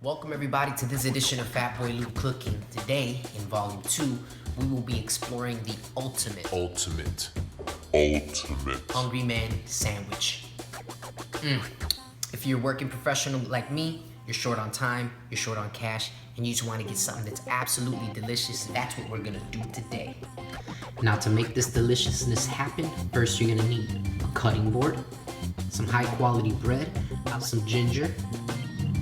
Welcome everybody to this edition of Fatboy Luke Cooking. Today, in Volume 2, we will be exploring the ultimate Hungryman sandwich. If you're a working professional like me, you're short on time, you're short on cash, and you just want to get something that's absolutely delicious, that's what we're gonna do today. Now to make this deliciousness happen, first you're gonna need a cutting board, some high quality bread, some ginger,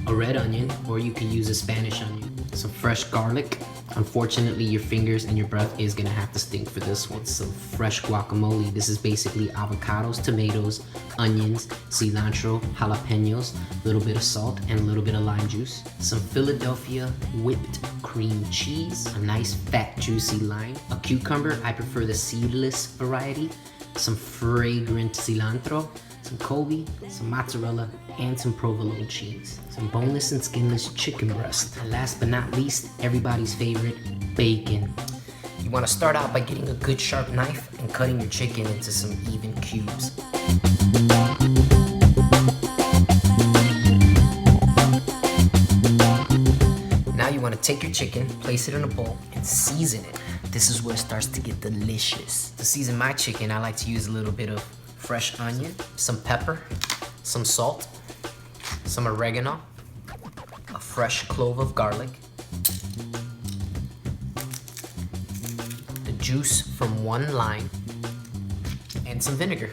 a red onion, or you can use a Spanish onion, some fresh garlic. Unfortunately, your fingers and your breath is gonna have to stink for this one. Some fresh guacamole. This is basically avocados, tomatoes, onions, cilantro, jalapenos, a little bit of salt, and a little bit of lime juice. Some Philadelphia whipped cream cheese, a nice fat juicy lime, a cucumber, I prefer the seedless variety, some fragrant cilantro, some Kobe, some mozzarella, and some provolone cheese, some boneless and skinless chicken breast, and last but not least, everybody's favorite, bacon. You want to start out by getting a good sharp knife and cutting your chicken into some even cubes. Now you want to take your chicken, place it in a bowl, and season it. This is where it starts to get delicious. To season my chicken, I like to use a little bit of fresh onion, some pepper, some salt, some oregano, a fresh clove of garlic, the juice from one lime, and some vinegar.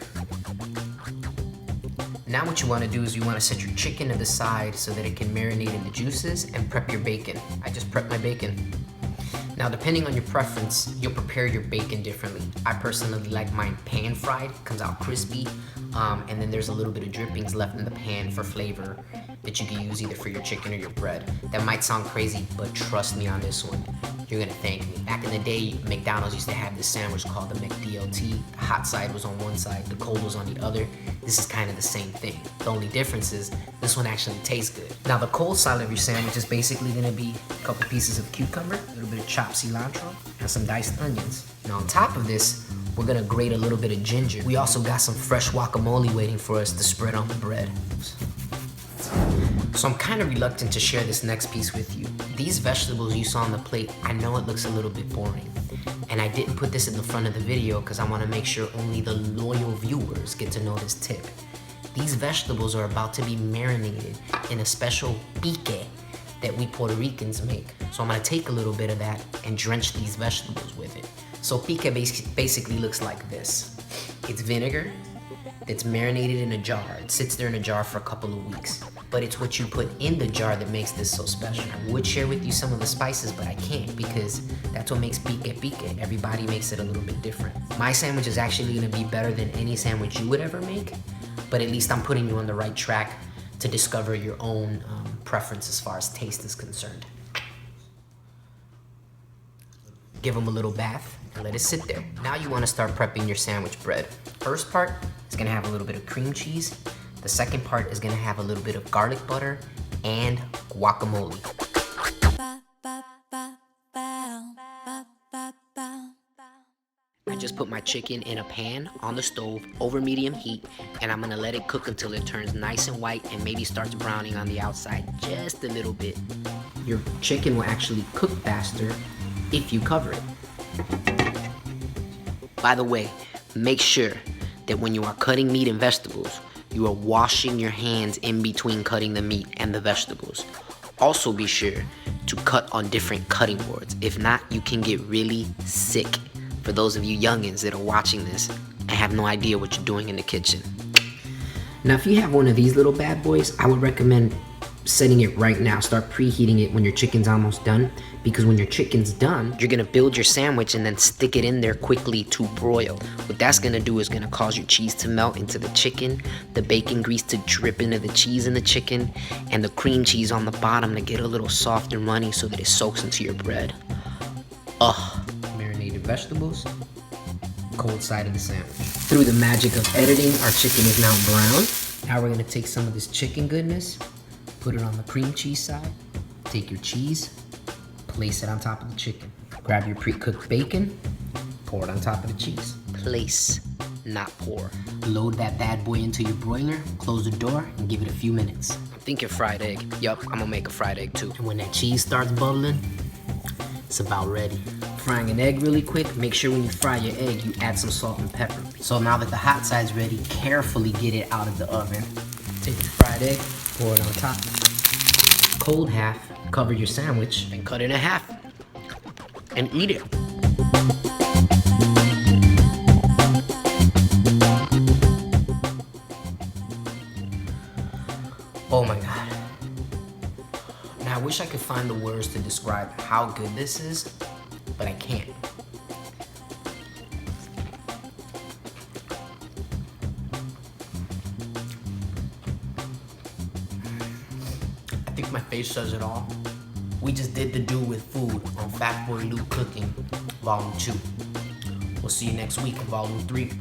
Now what you want to do is you want to set your chicken to the side so that it can marinate in the juices and prep your bacon. I just prepped my bacon. Now, depending on your preference, you'll prepare your bacon differently. I personally like mine pan fried, comes out crispy, and then there's a little bit of drippings left in the pan for flavor that you can use either for your chicken or your bread. That might sound crazy, but trust me on this one, you're gonna thank me. Back in the day, McDonald's used to have this sandwich called the McDLT. The hot side was on one side, the cold was on the other. This is kind of the same thing. The only difference is this one actually tastes good. Now, the cold side of your sandwich is basically gonna be a couple pieces of cucumber, a little bit of chopped cilantro, and some diced onions. Now, on top of this, we're gonna grate a little bit of ginger. We also got some fresh guacamole waiting for us to spread on the bread. So I'm kind of reluctant to share this next piece with you. These vegetables you saw on the plate, I know it looks a little bit boring. And I didn't put this in the front of the video because I want to make sure only the loyal viewers get to know this tip. These vegetables are about to be marinated in a special pique that we Puerto Ricans make. So I'm gonna take a little bit of that and drench these vegetables with it. So pique basically looks like this. It's vinegar that's marinated in a jar. It sits there in a jar for a couple of weeks. But it's what you put in the jar that makes this so special. I would share with you some of the spices, but I can't because that's what makes pique pique. Everybody makes it a little bit different. My sandwich is actually gonna be better than any sandwich you would ever make, but at least I'm putting you on the right track to discover your own preference as far as taste is concerned. Give them a little bath and let it sit there. Now you want to start prepping your sandwich bread. First part is going to have a little bit of cream cheese. The second part is going to have a little bit of garlic butter and guacamole. I just put my chicken in a pan on the stove over medium heat, and I'm gonna let it cook until it turns nice and white and maybe starts browning on the outside just a little bit. Your chicken will actually cook faster if you cover it. By the way, make sure that when you are cutting meat and vegetables, you are washing your hands in between cutting the meat and the vegetables. Also be sure to cut on different cutting boards. If not, you can get really sick. For those of you youngins that are watching this and have no idea what you're doing in the kitchen. Now, if you have one of these little bad boys, I would recommend setting it right now. Start preheating it when your chicken's almost done, because when your chicken's done, you're gonna build your sandwich and then stick it in there quickly to broil. What that's gonna do is gonna cause your cheese to melt into the chicken, the bacon grease to drip into the cheese in the chicken, and the cream cheese on the bottom to get a little soft and runny so that it soaks into your bread. Ugh. Marinated vegetables, cold side of the sandwich. Through the magic of editing, our chicken is now brown. Now we're gonna take some of this chicken goodness, put it on the cream cheese side, take your cheese, place it on top of the chicken. Grab your pre-cooked bacon, pour it on top of the cheese. Place, not pour. Load that bad boy into your broiler, close the door, and give it a few minutes. thinking fried egg. Yup, I'm gonna make a fried egg too. And when that cheese starts bubbling, it's about ready. Frying an egg really quick, make sure when you fry your egg, you add some salt and pepper. So now that the hot side's ready, carefully get it out of the oven. Take your fried egg, pour it on top. Cold half, cover your sandwich, and cut it in half. And eat it. Oh my God. Now I wish I could find the words to describe how good this is, but I can't. I think my face says it all. We just did the do with food on Fatboy Luke Cooking, Volume 2. We'll see you next week in Volume 3.